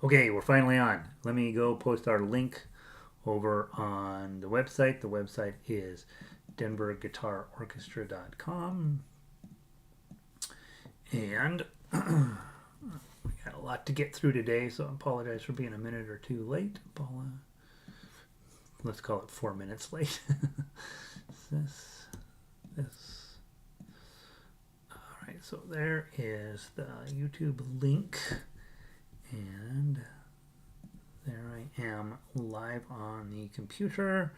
Okay, we're finally on. Let me go post our link over on the website. The website is denverguitarorchestra.com. And we got a lot to get through today, so I apologize for being a minute or two late. Let's call it 4 minutes late. this. All right, so there is the YouTube link. And there I am live on the computer.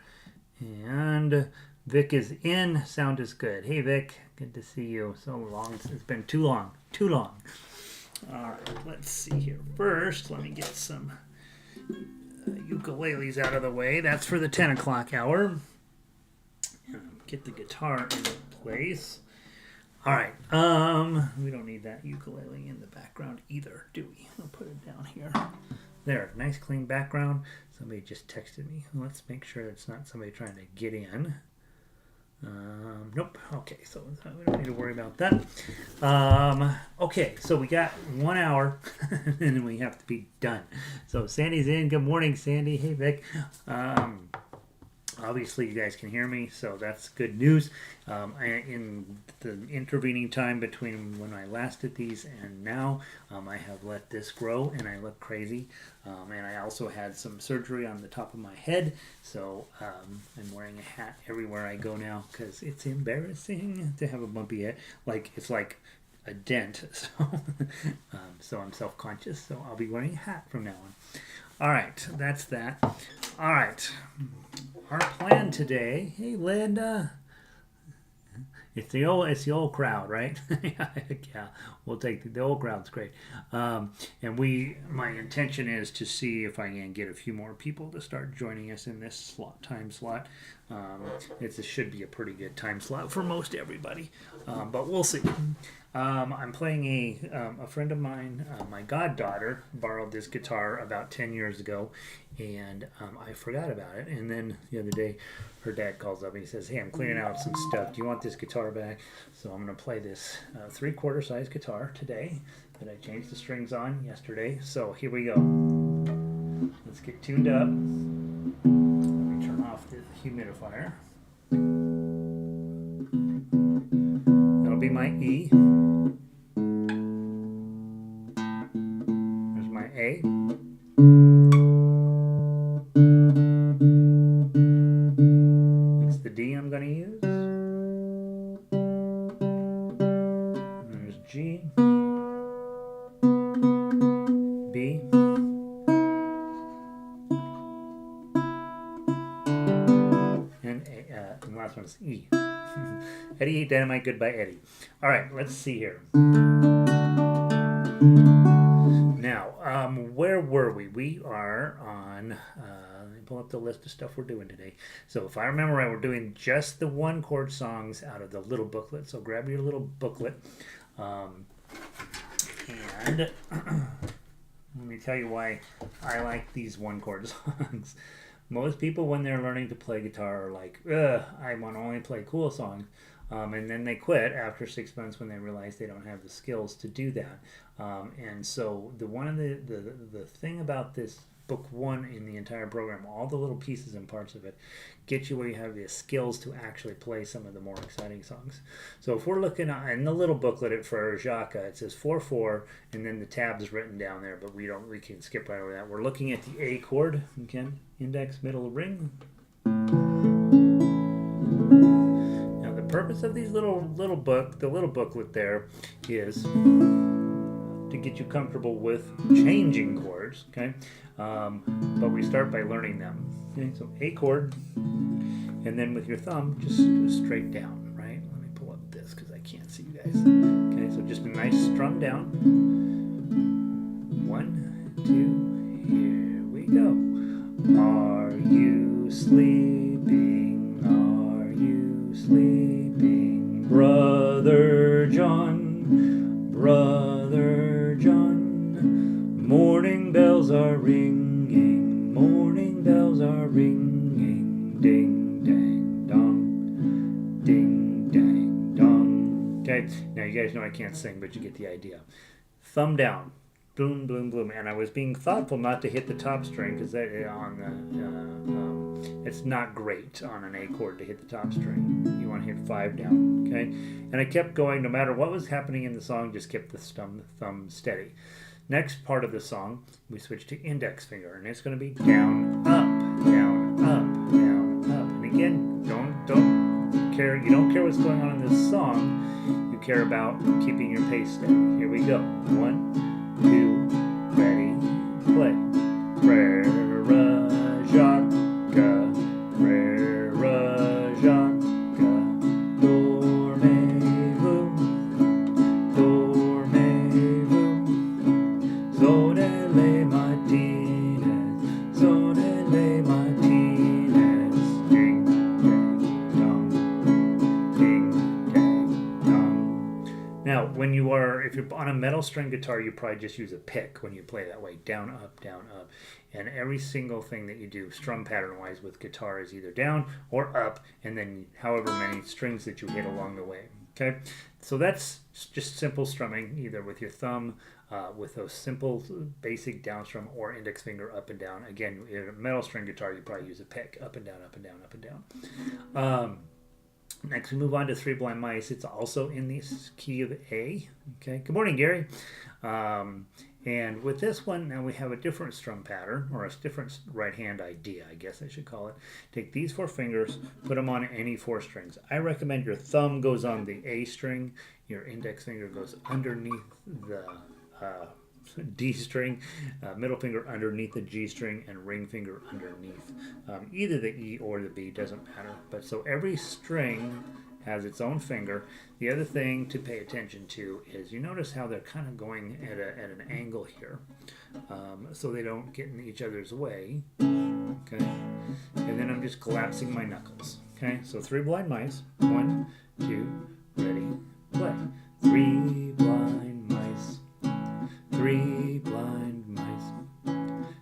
And Vic is in. Sound is good. Hey, Vic. Good to see you. So long. It's been too long. Too long. All right. Let's see here. First, let me get some ukuleles out of the way. That's for the 10 o'clock hour. Get the guitar in place. All right. We don't need that ukulele in the background either, do we? I'll put it down here. There. Nice clean background. Somebody just texted me. Let's make sure it's not somebody trying to get in. Nope. Okay, so we don't need to worry about that. Okay, so we got 1 hour, and then we have to be done. So Sandy's in. Good morning, Sandy. Hey, Vic. Obviously, you guys can hear me, so that's good news. In the intervening time between when I last did these and now, I have let this grow, and I look crazy. And I also had some surgery on the top of my head, so I'm wearing a hat everywhere I go now because it's embarrassing to have a bumpy head. It's like a dent, so I'm self-conscious, so I'll be wearing a hat from now on. All right, that's that. All right. Our plan today, hey Linda, it's the old crowd, right? Yeah, we'll take the old crowd's great. And my intention is to see if I can get a few more people to start joining us in this time slot. It should be a pretty good time slot for most everybody, but we'll see. I'm playing a friend of mine, my goddaughter, borrowed this guitar about 10 years ago, and I forgot about it. And then the other day, her dad calls up and he says, hey, I'm cleaning out some stuff. Do you want this guitar back? So I'm going to play this 3/4 size guitar today that I changed the strings on yesterday. So here we go. Let's get tuned up. Let me turn off the humidifier. That'll be my E. There's my A. It's the D I'm going to use. There's G. B. And the last one is E. Eddie Dynamite, goodbye Eddie. All right, let's see here. Now, where were we? We are on, let me pull up the list of stuff we're doing today. So if I remember right, we're doing just the 1-chord songs out of the little booklet. So grab your little booklet. And let me tell you why I like these 1-chord songs. Most people, when they're learning to play guitar, are like, I want to only play cool songs. And then they quit after 6 months when they realize they don't have the skills to do that. And so the thing about this book 1 in the entire program, all the little pieces and parts of it, get you where you have the skills to actually play some of the more exciting songs. So if we're looking at, in the little booklet for Jacques, it says 4/4, and then the tab is written down there, but we can skip right over that. We're looking at the A chord, okay? Index, middle, ring. The purpose of these the little booklet there is to get you comfortable with changing chords, okay? But we start by learning them. Okay, so A chord, and then with your thumb, just straight down, right? Let me pull up this because I can't see you guys. Okay, so just a nice strum down. 1, 2, here we go. Are you sleeping? Are you sleeping? Brother John, Brother John. Morning bells are ringing, morning bells are ringing, ding, dang, dong, ding, dang, dong. Okay, now you guys know I can't sing, but you get the idea. Thumb down, bloom, bloom, bloom. And I was being thoughtful not to hit the top string because it's not great on an A chord to hit the top string. You want to hit 5 down, okay? And I kept going no matter what was happening in the song, just kept the thumb steady. Next part of the song, we switch to index finger, and it's going to be down, up, down, up, down, up. And again, don't care. You don't care what's going on in this song. You care about keeping your pace steady. Here we go. 1, 2, ready, play. Frere, Jacques, Frere, Jacques, dormez-vous, dormez-vous, sonnez Martinez, sonnez Martinez, ding, dang, dong, ding, dang, dong. Now, if you're on a metal string guitar, you probably just use a pick when you play that way, down, up, down, up. And every single thing that you do strum pattern wise with guitar is either down or up, and then however many strings that you hit along the way. Okay, so that's just simple strumming, either with your thumb, with those simple basic down strum, or index finger up and down. Again, in a metal string guitar, you probably use a pick, up and down, up and down, up and down. Next, we move on to Three Blind Mice. It's also in the key of A. Okay. Good morning, Gary. And with this one, now we have a different strum pattern, or a different right hand idea, I guess I should call it. Take these 4 fingers, put them on any 4 strings. I recommend your thumb goes on the A string, your index finger goes underneath the D string, middle finger underneath the G string, and ring finger underneath either the E or the B, doesn't matter. But so every string has its own finger. The other thing to pay attention to is you notice how they're kind of going at an angle here, so they don't get in each other's way. Okay, and then I'm just collapsing my knuckles. Okay, so Three Blind Mice. 1, 2, ready, play. 3 blind mice, 3 blind mice.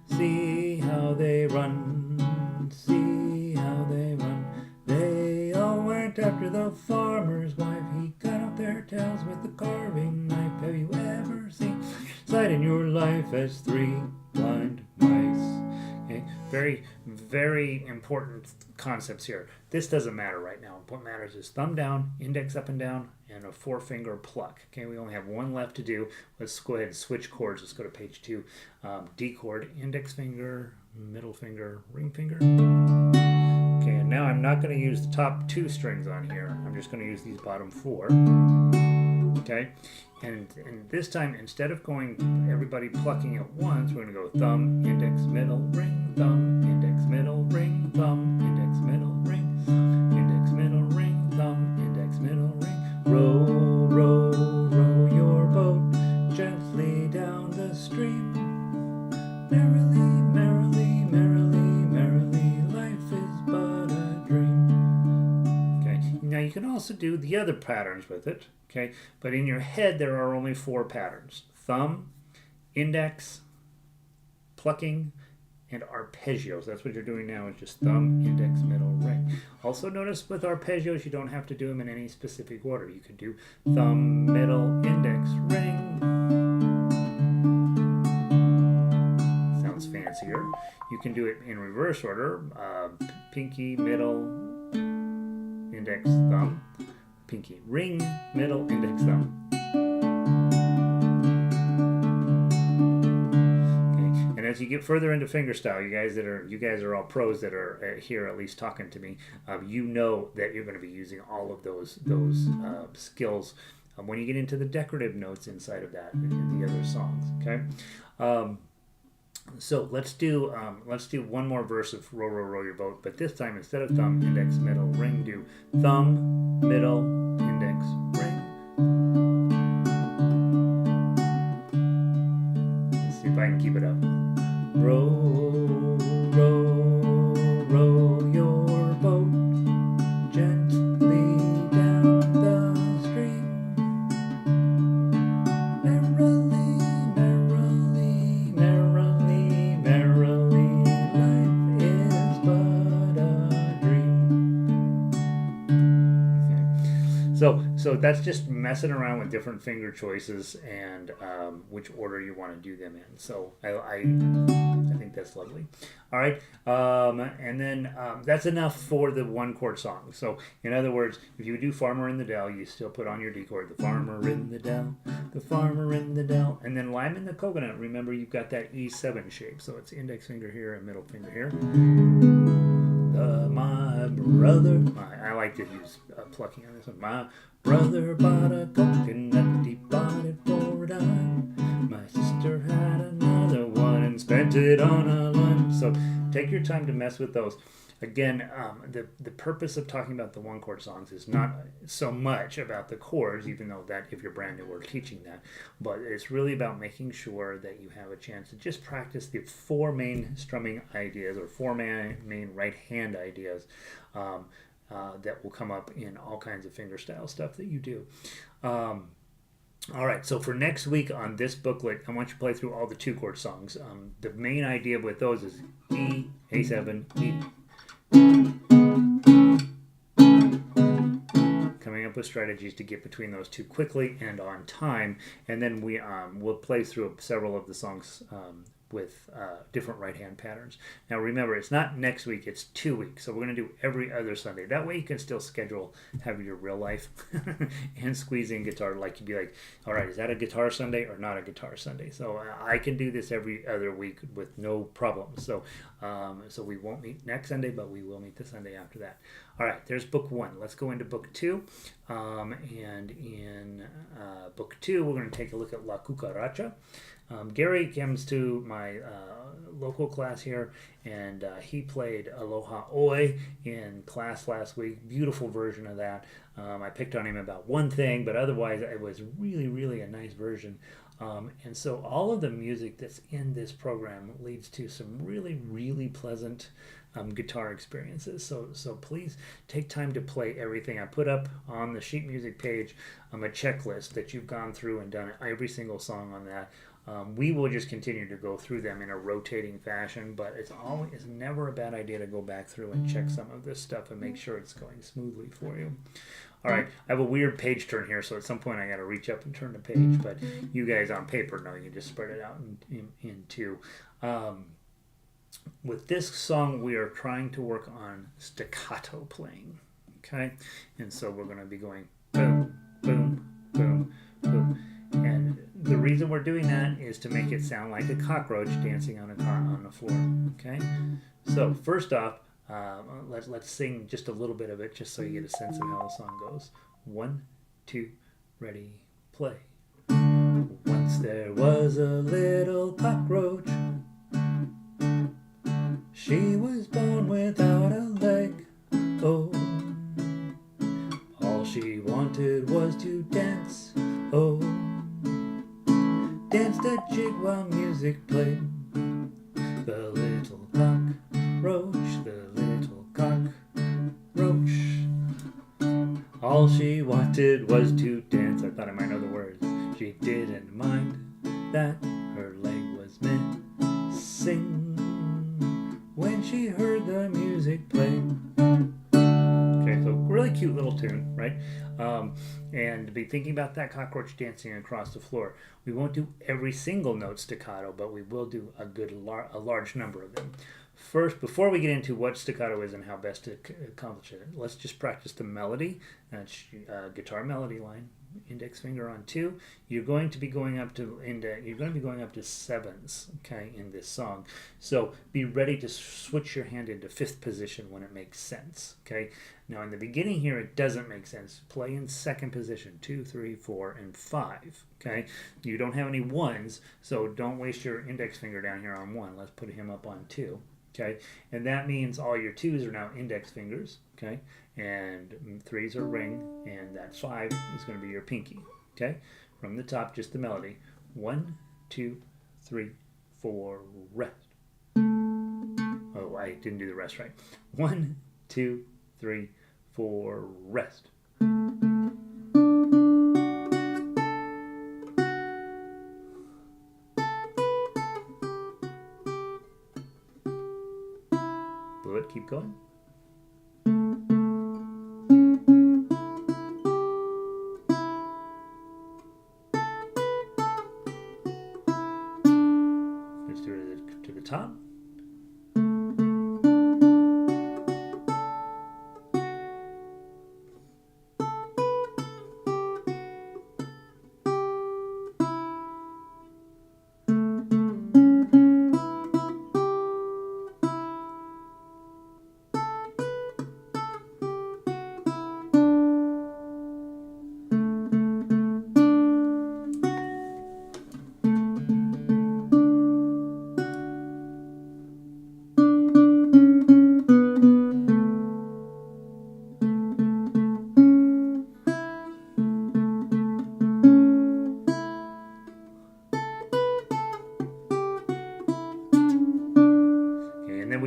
See how they run, see how they run. They all went after the farmer's wife. He cut off their tails with a carving knife. Have you ever seen sight in your life as 3 blind mice? Okay, very, very important concepts here. This doesn't matter right now. What matters is thumb down, index up and down, and a 4-finger pluck. Okay, we only have one left to do. Let's go ahead and switch chords. Let's go to page 2. D chord, index finger, middle finger, ring finger. Okay, and now I'm not going to use the top 2 strings on here. I'm just going to use these bottom 4. Okay, and this time, instead of going everybody plucking at once, we're going to go thumb, index, middle, ring, thumb, index, middle, ring, thumb, index, middle, ring, index, middle, ring, thumb, index, middle, ring. Row, row, row your boat gently down the stream. Merrily, merrily, merrily, merrily, life is but a dream. Okay, now you can also do the other patterns with it. Okay, but in your head there are only 4 patterns: thumb, index, plucking, and arpeggios. That's what you're doing now, is just thumb, index, middle, ring. Also notice with arpeggios you don't have to do them in any specific order. You could do thumb, middle, index, ring. Sounds fancier. You can do it in reverse order: pinky, middle, index, thumb, pinky, ring, middle, index, thumb. Okay. And as you get further into fingerstyle, you guys are all pros that are here at least talking to me. You know that you're going to be using all of those skills when you get into the decorative notes inside of that in the other songs. Okay. So let's do one more verse of Row, Row, Row Your Boat, but this time instead of thumb, index, middle, ring, do thumb, middle, index, ring. Let's see if I can keep it up. Row, row, row your boat gently down the stream. Merrily, merrily, merrily, merrily, life is but a dream. Okay. So so that's just messing around with different finger choices and which order you want to do them in. So I think that's lovely. All right, and then that's enough for the one chord song. So in other words, if you do Farmer in the Dell, you still put on your D chord, the farmer in the dell, the farmer in the dell, and then Lime in the Coconut. Remember, you've got that E7 shape, so it's index finger here and middle finger here. My brother, I like to use plucking on this one. My brother bought a coconut, he bought it for a dime. My sister had another one and spent it on a lime. So take your time to mess with those. Again, the purpose of talking about the one chord songs is not so much about the chords, even though that if you're brand new we're teaching that, but it's really about making sure that you have a chance to just practice the four main strumming ideas or four main right hand ideas that will come up in all kinds of fingerstyle stuff that you do. All right, so for next week on this booklet, I want you to play through all the two chord songs. The main idea with those is E, A7, E. Coming up with strategies to get between those two quickly and on time, and then we'll play through several of the songs with different right hand patterns. Now remember, it's not next week, it's 2 weeks, so we're going to do every other Sunday. That way you can still have your real life and squeeze in guitar. Like you'd be like, all right, is that a guitar Sunday or not a guitar Sunday? So I can do this every other week with no problem. So we won't meet next Sunday, but we will meet the Sunday after that. All right, there's book 1. Let's go into book 2. And in book 2, we're going to take a look at La Cucaracha. Gary comes to my local class here, and he played Aloha Oi in class last week. Beautiful version of that. I picked on him about one thing, but otherwise it was really, really a nice version. And so all of the music that's in this program leads to some really, really pleasant guitar experiences. So please take time to play everything. I put up on the sheet music page a checklist that you've gone through and done every single song on that. We will just continue to go through them in a rotating fashion, but it's never a bad idea to go back through and check some of this stuff and make sure it's going smoothly for you. All right, I have a weird page turn here, so at some point I got to reach up and turn the page, but you guys on paper know you can just spread it out in two. With this song, we are trying to work on staccato playing, okay? And so we're going to be going boom, boom, boom, boom. And the reason we're doing that is to make it sound like a cockroach dancing on the floor, okay? So first off, let's sing just a little bit of it just so you get a sense of how the song goes. 1, 2, ready, play. Once there was a little cockroach. She was born without a leg. Oh, all she wanted was to dance. Oh, danced a jig while music played. The little cockroach, the little cockroach. All she wanted was to dance. I thought I might know the words. She didn't mind that her leg was missing when she heard the music play. Okay, so really cute little tune, right? And be thinking about that cockroach dancing across the floor. We won't do every single note staccato, but we will do a large number of them. First, before we get into what staccato is and how best to accomplish it, let's just practice the melody. That's guitar melody line. Index finger on 2. You're going to be going up to sevens, okay, in this song. So be ready to switch your hand into 5th position when it makes sense, okay? Now in the beginning here it doesn't make sense. Play in 2nd position, 2, 3, 4, and 5, okay? You don't have any 1s, so don't waste your index finger down here on 1. Let's put him up on 2. Okay, and that means all your 2s are now index fingers, okay, and 3s are ring, and that 5 is going to be your pinky, okay. From the top, just the melody. 1, 2, 3, 4, rest. Oh, I didn't do the rest right. 1, 2, 3, 4, rest. Keep going. Let's do it to the top.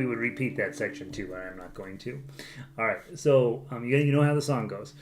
Repeat that section too, but I'm not going to. All right, so you know how the song goes.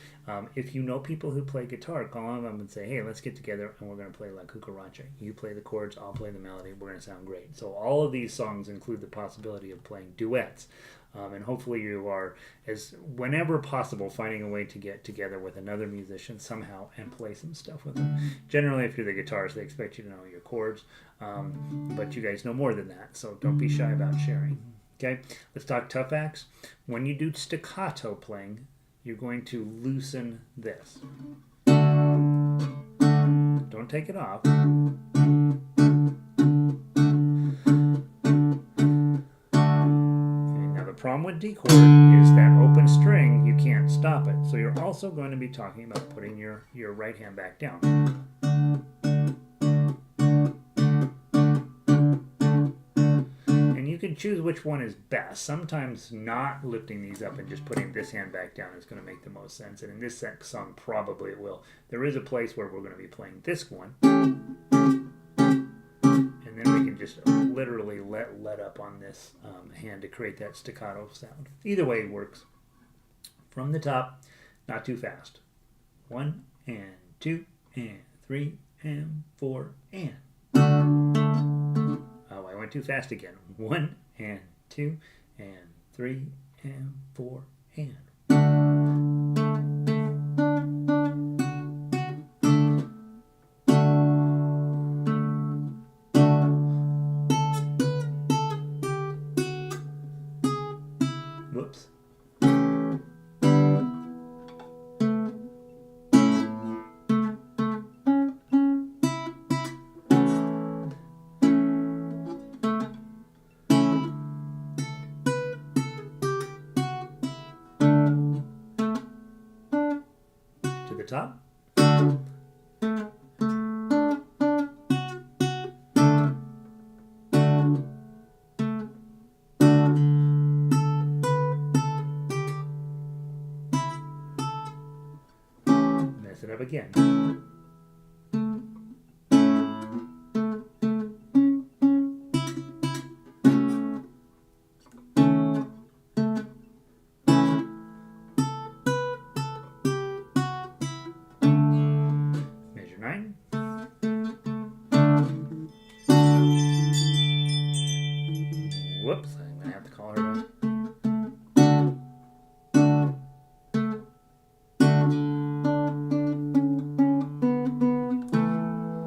If you know people who play guitar, call on them and say, hey, let's get together and we're going to play La Cucaracha. You play the chords, I'll play the melody. We're going to sound great. So all of these songs include the possibility of playing duets. And hopefully you are, as whenever possible, finding a way to get together with another musician somehow and play some stuff with them. Generally, if you're the guitarist, they expect you to know your chords, but you guys know more than that, so don't be shy about sharing. Okay, let's talk tough acts. When you do staccato playing, you're going to loosen this. Don't take it off. Okay, now the problem with D chord is that open string, you can't stop it. So you're also going to be talking about putting your right hand back down. You can choose which one is best. Sometimes not lifting these up and just putting this hand back down is going to make the most sense. And in this song, probably it will. There is a place where we're going to be playing this one. And then we can just literally let up on this hand to create that staccato sound. Either way works. From the top, not too fast. 1 and 2 and 3 and 4 and. Oh, I went too fast again. 1 and 2 and 3 and 4 and. Whoops. Top. Mess it up again. Whoops, I'm going to have to call her back.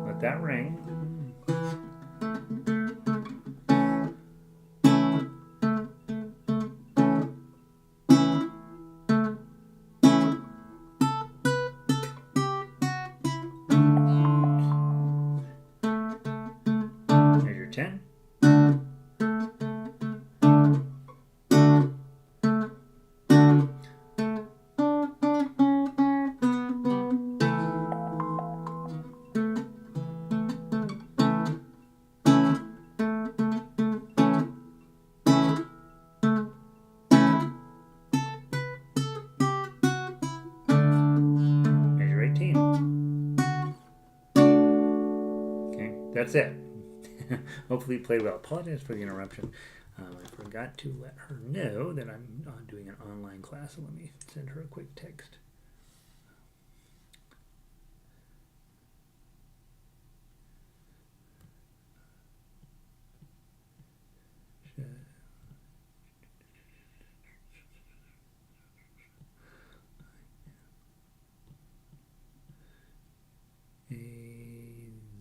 Let that ring. There's your 10. That's it. Hopefully you played well. Apologize for the interruption. I forgot to let her know that I'm doing an online class, so let me send her a quick text.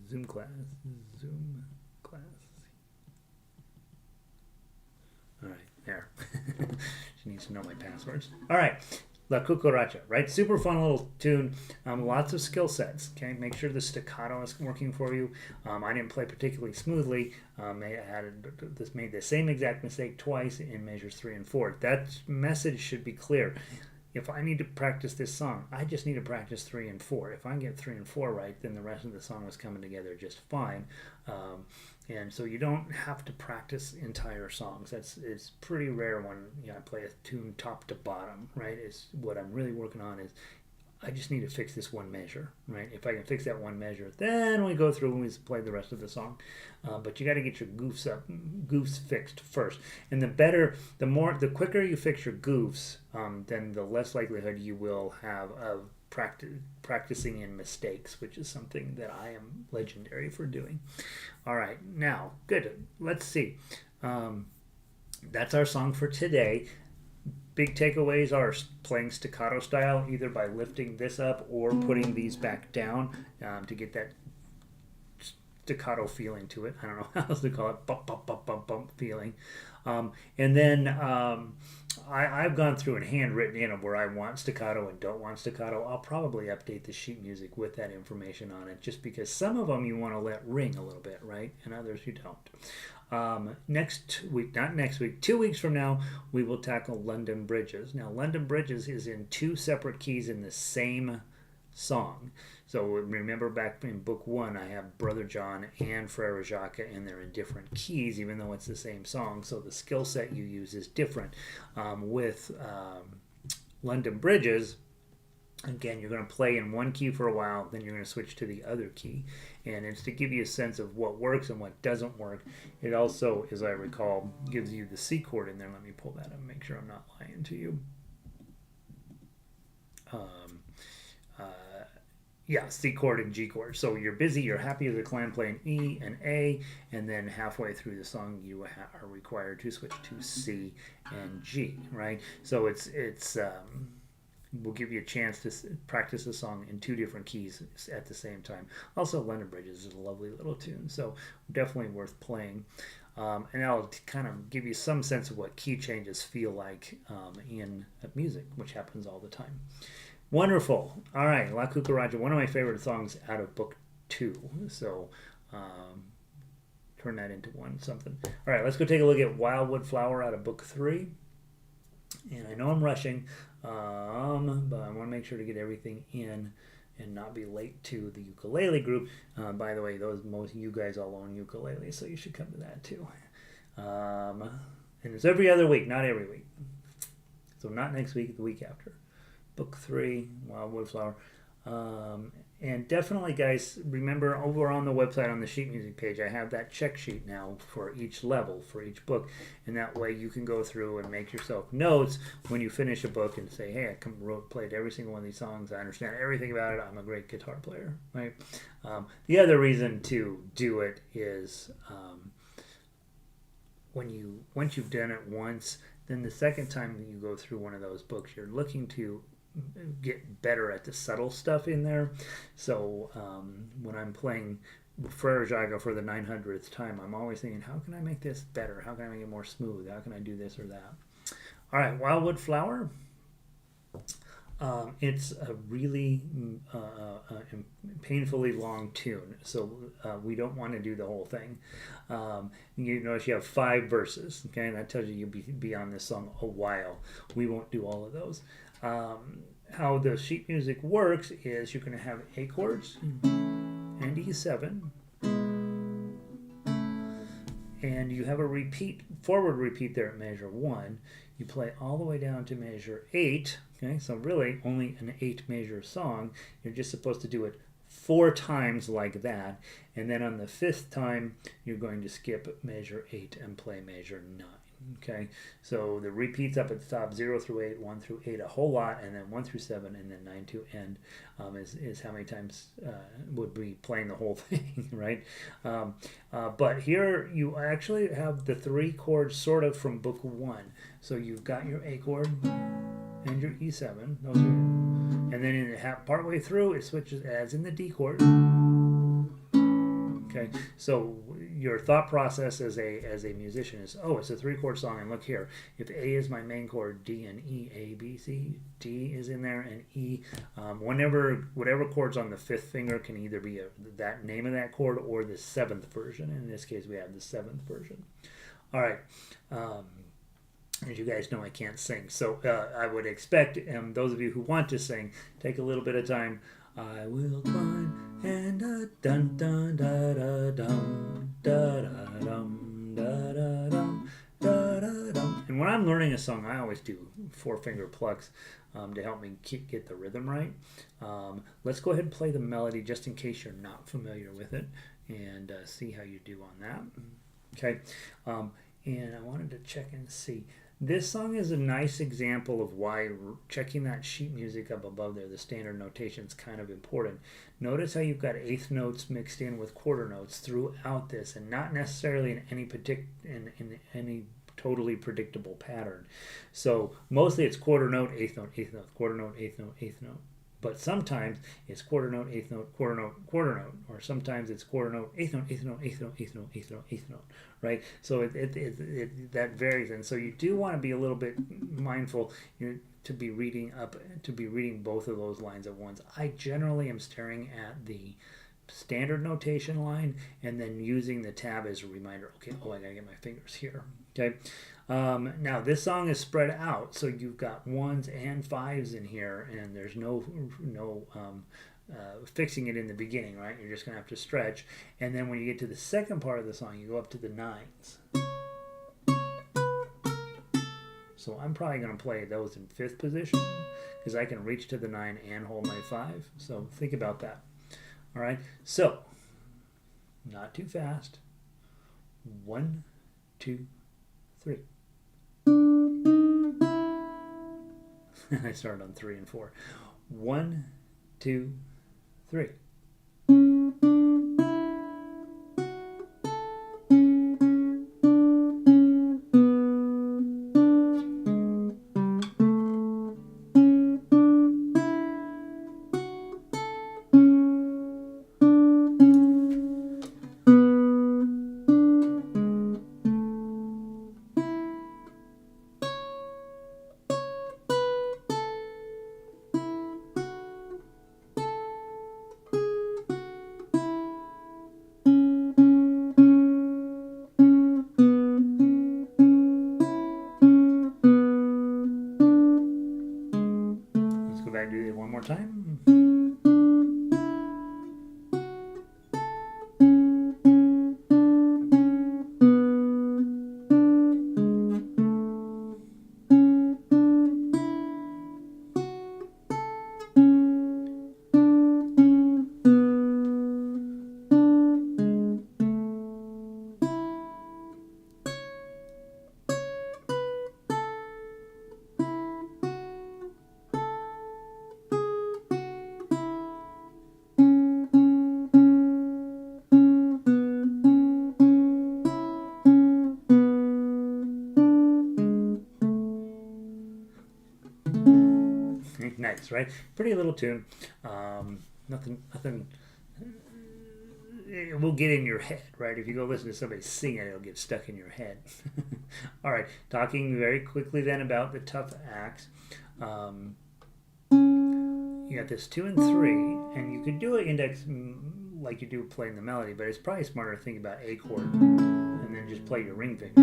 Zoom class. needs to know my passwords. All right. La Cucaracha, right? Super fun little tune. Lots of skill sets. Okay, make sure the staccato is working for you. I didn't play particularly smoothly. I made the same exact mistake twice in measures 3 and 4. That message should be clear. If I need to practice this song, I just need to practice 3 and 4. If I can get 3 and 4 right, then the rest of the song was coming together just fine. And so you don't have to practice entire songs. It's pretty rare when I play a tune top to bottom, right? It's what I'm really working on is I just need to fix this one measure, right? If I can fix that one measure, then we go through and we play the rest of the song. But you got to get your goofs fixed first. And the quicker you fix your goofs, then the less likelihood you will have of practicing in mistakes, which is something that I am legendary for doing. All right, now, good. Let's see. That's our song for today. Big takeaways are playing staccato style, either by lifting this up or putting these back down to get that staccato feeling to it. I don't know how else to call it, bump, bump, bump, bump, bump feeling. And then I've gone through and handwritten in where I want staccato and don't want staccato. I'll probably update the sheet music with that information on it, just because some of them you want to let ring a little bit, right? And others you don't. Next week, not next week, 2 weeks from now, we will tackle London Bridges. Now, London Bridges is in 2 separate keys in the same song. So remember back in book 1, I have Brother John and Frère Jacques, and they're in different keys, even though it's the same song. So the skill set you use is different. With London Bridges, again, you're going to play in one key for a while, then you're going to switch to the other key. And it's to give you a sense of what works and what doesn't work. It also, as I recall, gives you the C chord in there. Let me pull that up and make sure I'm not lying to you. C chord and G chord. So you're busy, you're happy as a clam playing E and A, and then halfway through the song you are required to switch to C and G, right? So it's will give you a chance to practice the song in 2 different keys at the same time. Also, London Bridges is a lovely little tune, so definitely worth playing. And that'll kind of give you some sense of what key changes feel like in music, which happens all the time. Wonderful. All right, La Cucaracha, one of my favorite songs out of book 2. So turn that into something. All right, let's go take a look at Wildwood Flower out of book 3. And I know I'm rushing, but I want to make sure to get everything in and not be late to the ukulele group. By the way, most of you guys all own ukuleles, so you should come to that too. And it's every other week, not every week. So not next week, the week after. Book 3, Wildwood Flower. And definitely, guys, remember over on the website on the sheet music page, I have that check sheet now for each level, for each book. And that way you can go through and make yourself notes when you finish a book and say, hey, I played every single one of these songs. I understand everything about it. I'm a great guitar player, right? The other reason to do it is once you've done it once, then the second time that you go through one of those books, you're looking to get better at the subtle stuff in there. So when I'm playing Frère Jacques for the 900th time, I'm always thinking, how can I make this better? How can I make it more smooth? How can I do this or that? All right, Wildwood Flower. It's a really painfully long tune, so we don't want to do the whole thing. You notice you have 5 verses, okay, and that tells you you'll be on this song a while. We won't do all of those. How the sheet music works is you're going to have A chords and E7, and you have a forward repeat there at measure 1. You play all the way down to measure 8. Okay, so really only an 8 measure song. You're just supposed to do it 4 times like that, and then on the 5th time you're going to skip measure 8 and play measure 9. Okay, so the repeats up at the top, 0 through 8, 1 through 8, a whole lot, and then 1 through 7, and then 9 to end is how many times would be playing the whole thing, right? But here you actually have the 3 chords sort of from book 1. So you've got your A chord and your E7, those are, and then partway through it switches, as in the D chord. Okay, so your thought process as a musician is, oh, it's a 3-chord song, and look here, if A is my main chord, D and E, A, B, C, D is in there, and E, whatever chord's on the 5th finger can either be that name of that chord or the 7th version. In this case, we have the 7th version. All right. As you guys know, I can't sing, so I would expect those of you who want to sing, take a little bit of time. I will climb and dun dun da da dum da da dum da da dum da da dum. And when I'm learning a song, I always do 4-finger plucks to help me get the rhythm right. Let's go ahead and play the melody just in case you're not familiar with it, and see how you do on that. Okay, and I wanted to check and see. This song is a nice example of why checking that sheet music up above there, the standard notation, is kind of important. Notice how you've got 8th notes mixed in with quarter notes throughout this, and not necessarily in any totally predictable pattern. So mostly it's quarter note, 8th note, 8th note, quarter note, 8th note, 8th note. But sometimes it's quarter note, 8th note, quarter note, quarter note, or sometimes it's quarter note, 8th note, 8th note, 8th note, 8th note, 8th note, 8th note, right? So that varies, and so you do want to be a little bit mindful, to be reading both of those lines at once. I generally am staring at the standard notation line and then using the tab as a reminder. Okay, oh, I gotta get my fingers here. Okay. Now this song is spread out, so you've got 1s and 5s in here, and there's no fixing it in the beginning, right? You're just gonna have to stretch, and then when you get to the second part of the song, you go up to the 9s. So I'm probably gonna play those in 5th position because I can reach to the 9 and hold my 5. So think about that. All right. So not too fast. 1, 2, 3. I started on 3 and 4. 1, 2, 3. Do it one more time. Nice, right? Pretty little tune. Nothing. It will get in your head, right? If you go listen to somebody sing it, it'll get stuck in your head. All right, talking very quickly then about the tough acts. You got this 2 and 3, and you could do an index like you do playing the melody, but it's probably smarter to think about A chord and then just play your ring finger.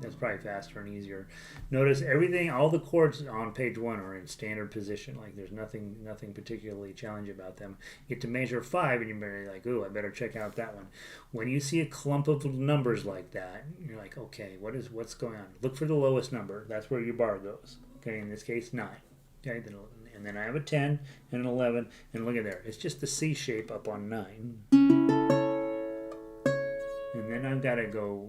That's probably faster and easier. Notice everything, all the chords on page 1 are in standard position. Like there's nothing particularly challenging about them. Get to measure 5 and you're like, ooh, I better check out that one. When you see a clump of numbers like that, you're like, okay, what's going on? Look for the lowest number. That's where your bar goes. Okay, in this case, 9. Okay, and then I have a 10 and an 11, and look at there. It's just the C shape up on 9. And then I've got to go,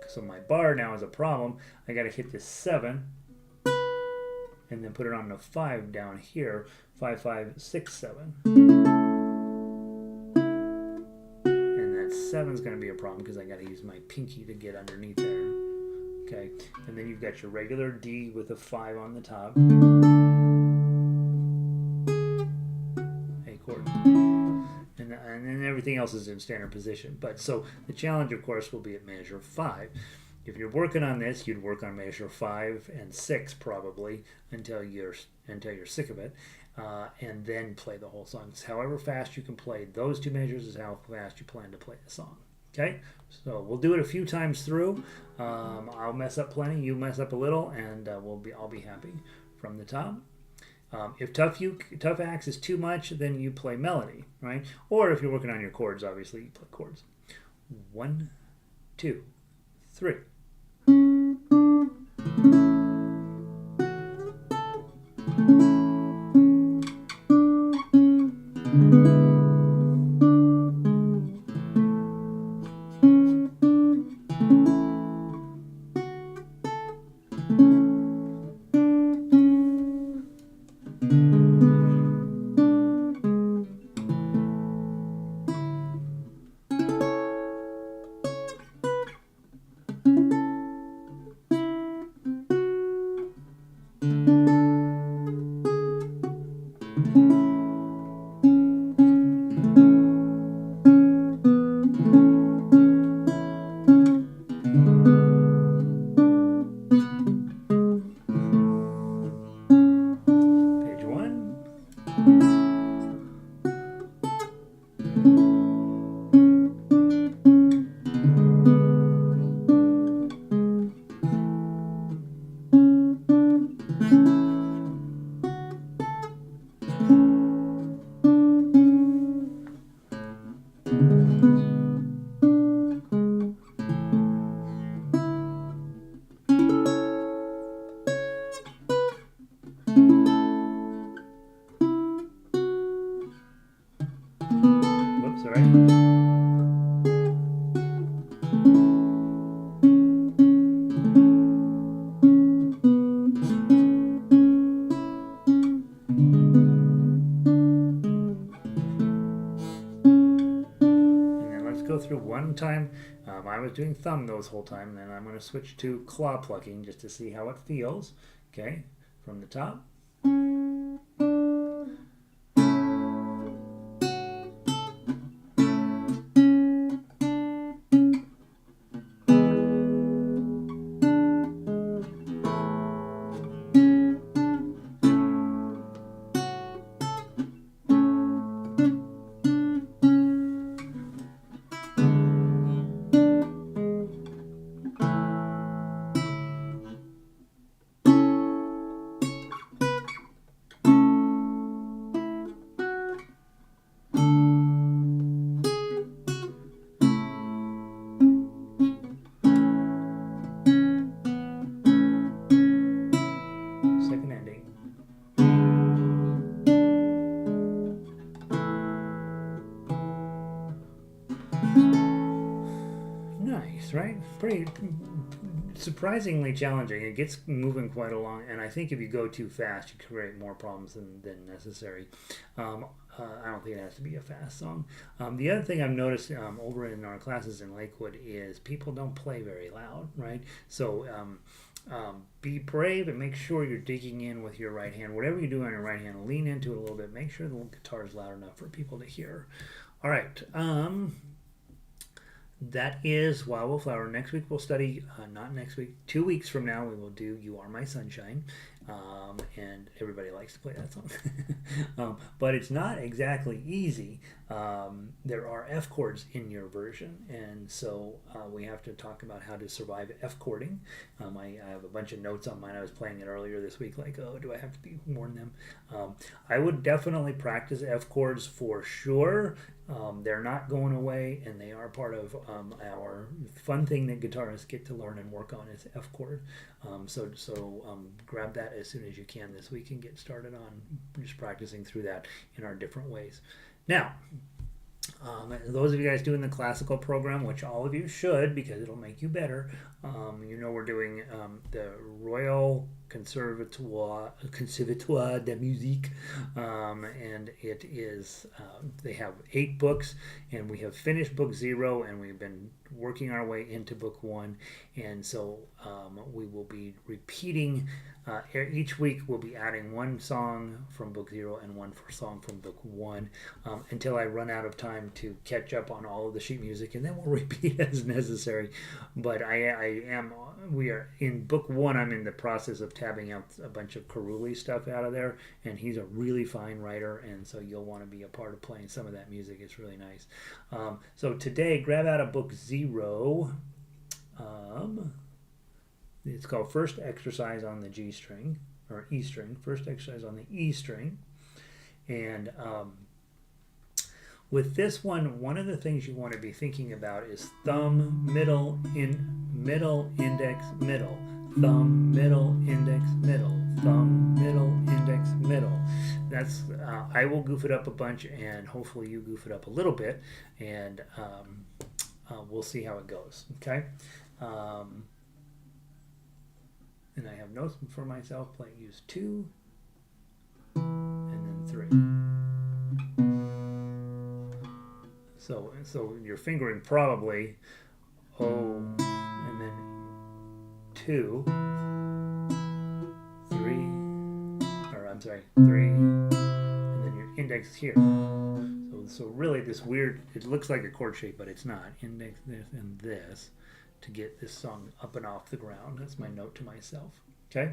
so my bar now is a problem. I got to hit this 7 and then put it on the 5 down here. 5, 5, 6, 7. And that 7 is going to be a problem because I got to use my pinky to get underneath there. Okay, and then you've got your regular D with a 5 on the top. A chord. And then everything else is in standard position. But so the challenge, of course, will be at measure 5. If you're working on this, you'd work on measure 5 and 6 probably until you're sick of it, and then play the whole song. So however fast you can play those 2 measures is how fast you plan to play the song. Okay, so we'll do it a few times through. I'll mess up plenty, you mess up a little, and I'll be happy. From the top. If tough axe is too much, then you play melody, right? Or if you're working on your chords, obviously you play chords. 1, 2, 3. Through one time. I was doing thumb those whole time, and then I'm going to switch to claw plucking just to see how it feels. Okay, from the top. Right? Pretty surprisingly challenging. It gets moving quite along, and I think if you go too fast, you create more problems than necessary. I don't think it has to be a fast song. The other thing I've noticed over in our classes in Lakewood is people don't play very loud, right? So be brave and make sure you're digging in with your right hand. Whatever you do on your right hand, lean into it a little bit. Make sure the guitar is loud enough for people to hear. All right. That is Wildwood Flower. Next week we'll study, not next week, 2 weeks from now we will do You Are My Sunshine. And everybody likes to play that song. But it's not exactly easy. There are F chords in your version, and so we have to talk about how to survive F chording. I have a bunch of notes on mine. I was playing it earlier this week, like, oh, do I have to warn them? I would definitely practice F chords for sure. They're not going away, and they are part of our fun thing that guitarists get to learn and work on is F chord. So grab that as soon as you can this week and get started on just practicing through that in our different ways. Now, those of you guys doing the classical program, which all of you should because it'll make you better, we're doing the Royal Conservatoire de Musique, and it is they have 8 books, and we have finished book 0, and we've been working our way into book 1, and so we will be repeating each week. We'll be adding one song from book 0 and one song from book 1 until I run out of time to catch up on all of the sheet music, and then we'll repeat as necessary. But we are in book 1. I'm in the process of tabbing out a bunch of Carulli stuff out of there, and he's a really fine writer, and so you'll want to be a part of playing some of that music. It's really nice. So today, grab out of book 0. It's called First Exercise on the G string, or E string. First exercise on the E string. And with this one of the things you want to be thinking about is thumb, middle, index, middle. Thumb, middle, index, middle. Thumb, middle, index, middle. That's I will goof it up a bunch, and hopefully you goof it up a little bit, and we'll see how it goes. Okay. And I have notes for myself. Use 2 and then 3. So you're fingering probably O and then 2, 3, or I'm sorry, 3, and then your index here. So really this weird, it looks like a chord shape, but it's not. Index this and this to get this song up and off the ground. That's my note to myself. Okay,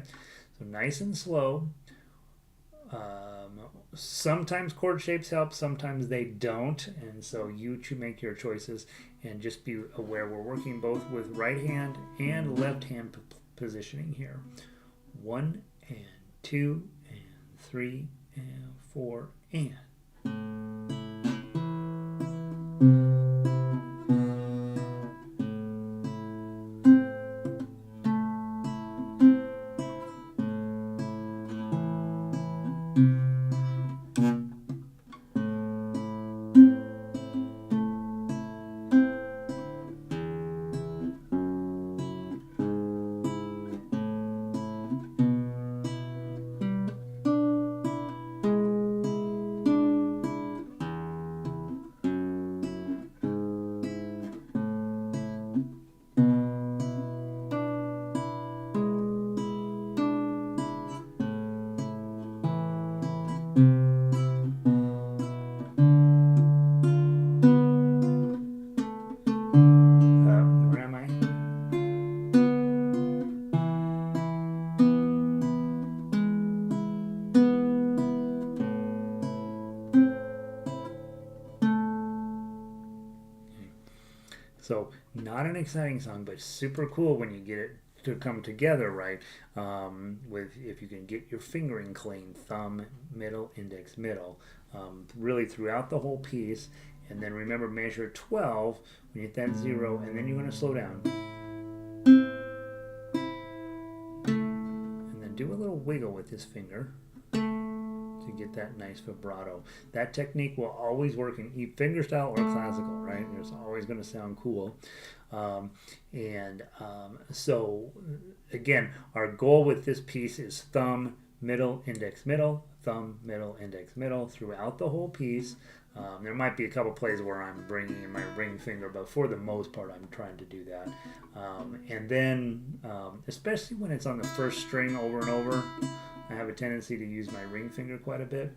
so nice and slow. Sometimes chord shapes help, sometimes they don't, and so you make your choices, and just be aware we're working both with right hand and left hand positioning here. 1 and 2 and 3 and 4 and. So not an exciting song, but super cool when you get it to come together right. With if you can get your fingering clean, thumb, middle, index, middle, really throughout the whole piece. And then remember, measure 12 when you hit that 0, and then you're going to slow down. And then do a little wiggle with this finger to get that nice vibrato. That technique will always work in fingerstyle or classical, right? It's always going to sound cool. So again, our goal with this piece is thumb, middle, index, middle, thumb, middle, index, middle throughout the whole piece. There might be a couple plays where I'm bringing in my ring finger, but for the most part, I'm trying to do that. And then, especially when it's on the first string over and over, I have a tendency to use my ring finger quite a bit.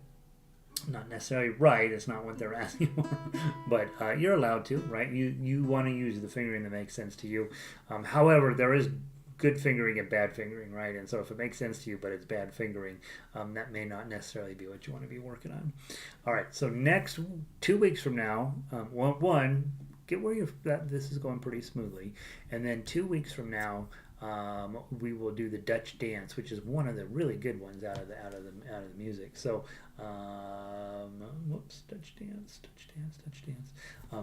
Not necessarily right, it's not what they're asking for, but you're allowed to, right? You want to use the fingering that makes sense to you. However, there is good fingering and bad fingering, right? And so if it makes sense to you, but it's bad fingering, that may not necessarily be what you want to be working on. All right, so next 2 weeks from now, get where this is going pretty smoothly, and then 2 weeks from now, we will do the Dutch dance, which is one of the really good ones out of the music. So Whoops, touch dance, touch dance, touch dance.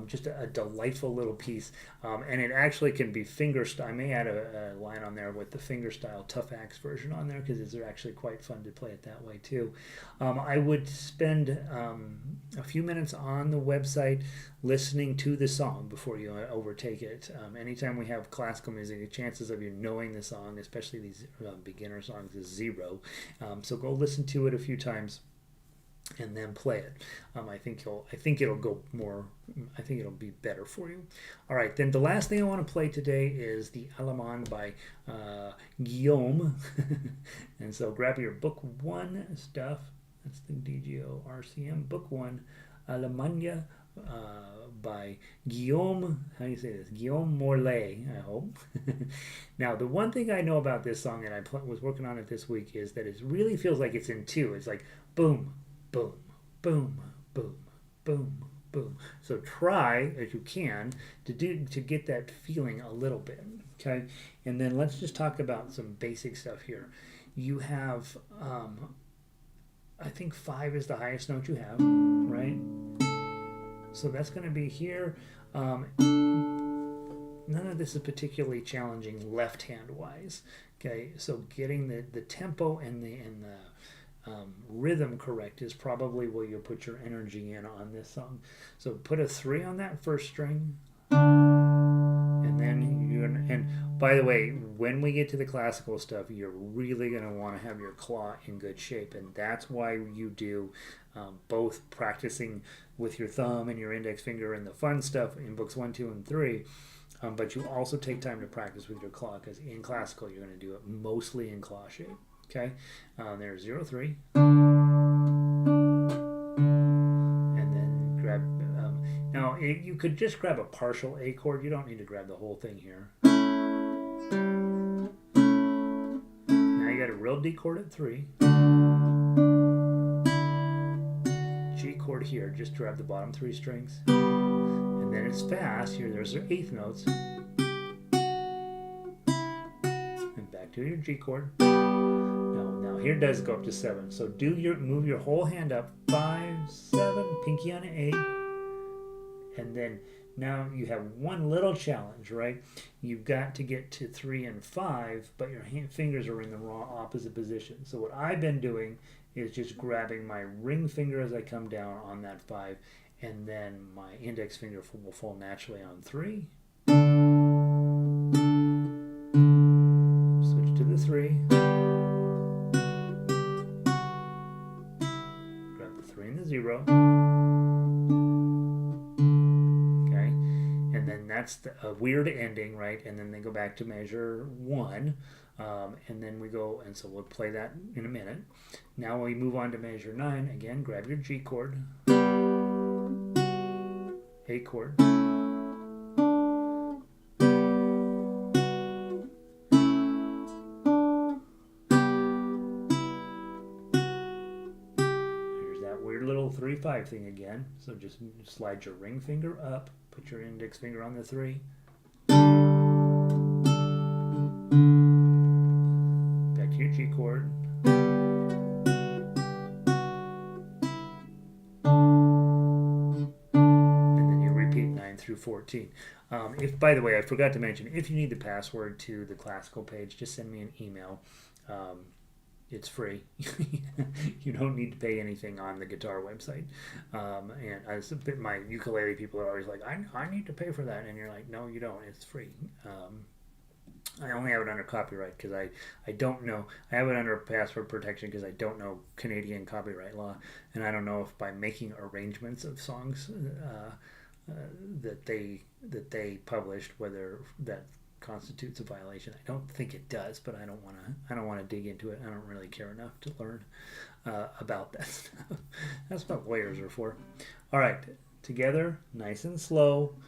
Just a delightful little piece. And it actually can be finger style. I may add a line on there with the finger style tough axe version on there because it's actually quite fun to play it that way too. I would spend a few minutes on the website listening to the song before you overtake it. Anytime we have classical music, the chances of you knowing the song, especially these beginner songs, is zero. So go listen to it a few times and then play it. I think it'll go more. I think it'll be better for you. All right, then the last thing I want to play today is the Allemande by Guillaume. And so grab your book 1 stuff. That's the DGO RCM book 1, Allemande by Guillaume. How do you say this? Guillaume Morlaye, I hope. Now, the one thing I know about this song, and I was working on it this week, is that it really feels like it's in 2. It's like boom, boom, boom, boom, boom, boom. So try, as you can, to get that feeling a little bit, okay? And then let's just talk about some basic stuff here. You have, I think 5 is the highest note you have, right? So that's going to be here. None of this is particularly challenging left-hand wise, okay? So getting the tempo and the rhythm correct is probably where you'll put your energy in on this song. So put a 3 on that first string, and then and by the way, when we get to the classical stuff, you're really going to want to have your claw in good shape, and that's why you do both practicing with your thumb and your index finger and the fun stuff in books 1, 2, and 3. But you also take time to practice with your claw, because in classical you're going to do it mostly in claw shape. Okay, there's 0, 3, and then grab. Now you could just grab a partial A chord. You don't need to grab the whole thing here. Now you got a real D chord at 3, G chord here. Just grab the bottom 3 strings, and then it's fast. Here, there's their 8th notes, and back to your G chord. Now here it does go up to 7. So move your whole hand up, 5, 7, pinky on 8, and then now you have one little challenge, right? You've got to get to 3 and 5, but your fingers are in the wrong opposite position. So what I've been doing is just grabbing my ring finger as I come down on that 5, and then my index finger will fall naturally on 3. Switch to the 3. Grab the 3 and the 0. Okay, and then that's a weird ending, right? And then they go back to measure 1. And then we go, and so we'll play that in a minute. Now we move on to measure 9. Again, grab your G chord, A chord, here's that weird little 3-5 thing again. So just slide your ring finger up, put your index finger on the 3. Your G chord, and then you repeat 9 through 14. If, by the way, I forgot to mention, if you need the password to the classical page, just send me an email. It's free. You don't need to pay anything on the guitar website. And my ukulele people are always like, I need to pay for that, and you're like, no, you don't. It's free. I only have it under copyright because I don't know. I have it under password protection because I don't know Canadian copyright law, and I don't know if by making arrangements of songs that they published, whether that constitutes a violation. I don't think it does, but I don't want to dig into it. I don't really care enough to learn about that stuff. That's what lawyers are for. All right, together, nice and slow.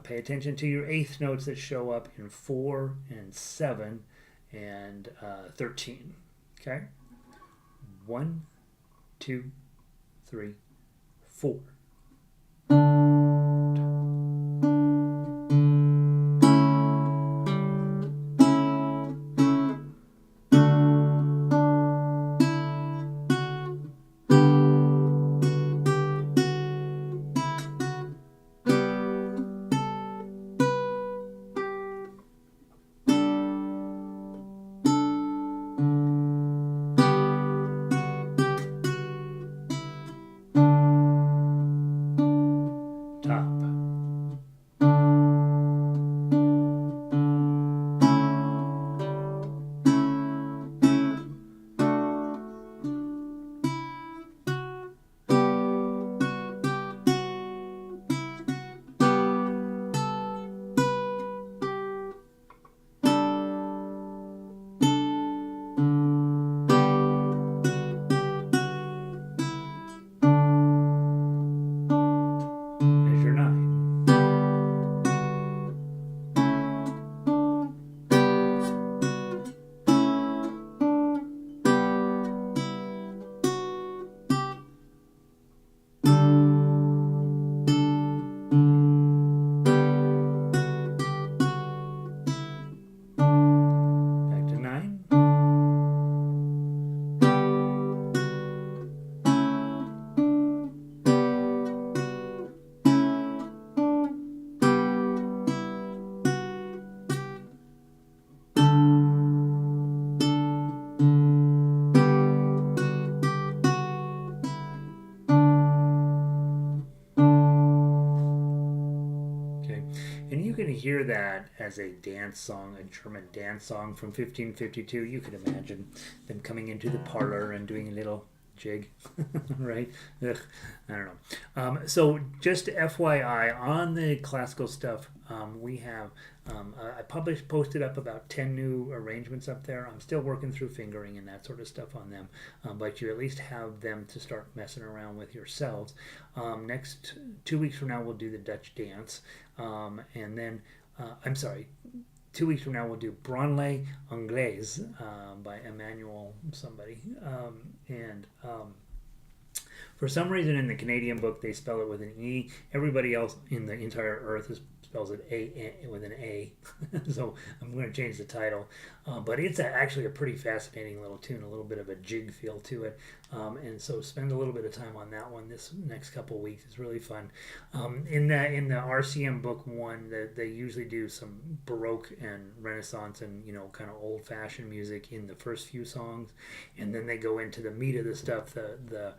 Pay attention to your 8th notes that show up in 4 and 7 and 13. Okay? 1, 2, 3, 4. And you can hear that as a dance song, a German dance song from 1552. You could imagine them coming into the parlor and doing a little jig, right? Ugh, I don't know. So just FYI, on the classical stuff, we have, I posted up about 10 new arrangements up there. I'm still working through fingering and that sort of stuff on them, but you at least have them to start messing around with yourselves. Next 2 weeks from now, we'll do the Dutch dance, and then, I'm sorry, 2 weeks from now we'll do Branle Englese by Emanuel somebody, and for some reason in the Canadian book they spell it with an E. Everybody else in the entire earth spells it with an A. So I'm going to change the title, but it's actually a pretty fascinating little tune, a little bit of a jig feel to it, and so spend a little bit of time on that one this next couple weeks. It's really fun. In the RCM Book 1, they usually do some Baroque and Renaissance and kind of old-fashioned music in the first few songs, and then they go into the meat of the stuff, the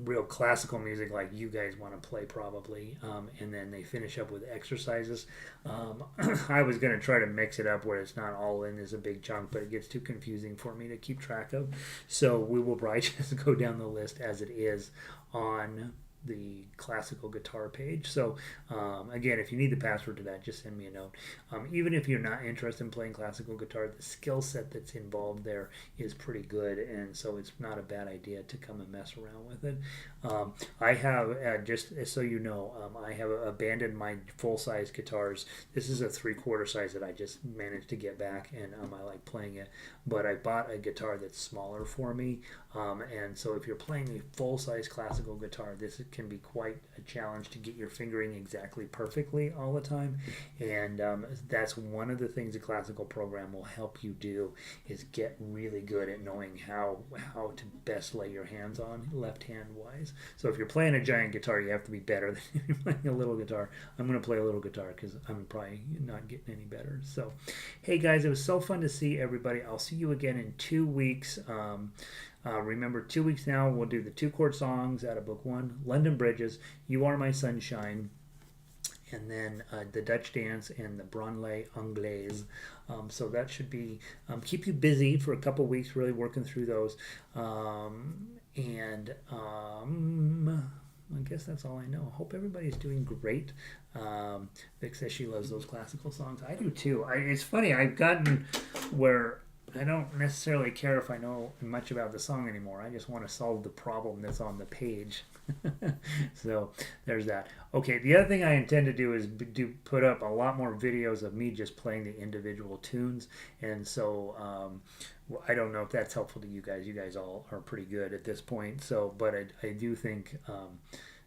real classical music like you guys want to play probably, and then they finish up with exercises. I was going to try to mix it up where it's not all in as a big chunk, but it gets too confusing for me to keep track of, so we will probably just go down the list as it is on the classical guitar page. So again, if you need the password to that, just send me a note. Even if you're not interested in playing classical guitar, the skill set that's involved there is pretty good, and so it's not a bad idea to come and mess around with it. I have, just so you know, I have abandoned my full-size guitars. This is a 3/4 size that I just managed to get back, and I like playing it, but I bought a guitar that's smaller for me, and so if you're playing a full-size classical guitar, this can be quite a challenge to get your fingering exactly perfectly all the time, and that's one of the things a classical program will help you do, is get really good at knowing how to best lay your hands on left hand wise. So if you're playing a giant guitar, you have to be better than if you're playing a little guitar. I'm going to play a little guitar because I'm probably not getting any better. So hey guys, it was so fun to see everybody. I'll see you again in 2 weeks. Remember, 2 weeks now, we'll do the 2-chord songs out of Book 1, London Bridges, You Are My Sunshine, and then the Dutch Dance and the Branle Englese. So that should be keep you busy for a couple weeks, really working through those. I guess that's all I know. I hope everybody's doing great. Vic says she loves those classical songs. I do too. It's funny, I've gotten where I don't necessarily care if I know much about the song anymore. I just want to solve the problem that's on the page. So there's that. Okay, the other thing I intend to do is put up a lot more videos of me just playing the individual tunes. And so I don't know if that's helpful to you guys. You guys all are pretty good at this point. So, but I do think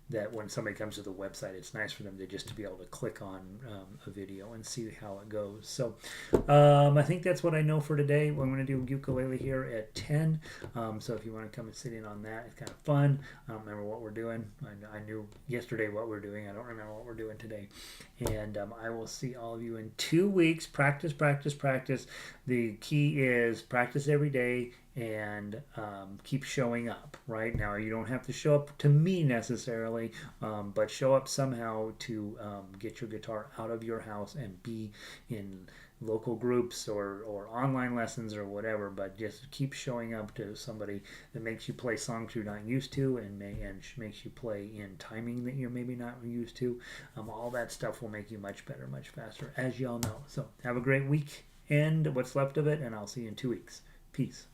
that when somebody comes to the website, it's nice for them to be able to click on a video and see how it goes. So I think that's what I know for today. I'm going to do ukulele here at 10. So if you want to come and sit in on that, it's kind of fun. I don't remember what we're doing. I knew yesterday what we're doing. I don't remember what we're doing today. And I will see all of you in 2 weeks. Practice, practice, practice. The key is practice every day and keep showing up. Right now, you don't have to show up to me necessarily, but show up somehow to get your guitar out of your house and be in local groups or online lessons or whatever, but just keep showing up to somebody that makes you play songs you're not used to and makes you play in timing that you're maybe not used to. All that stuff will make you much better, much faster, as y'all know. So have a great week and what's left of it, and I'll see you in 2 weeks. Peace.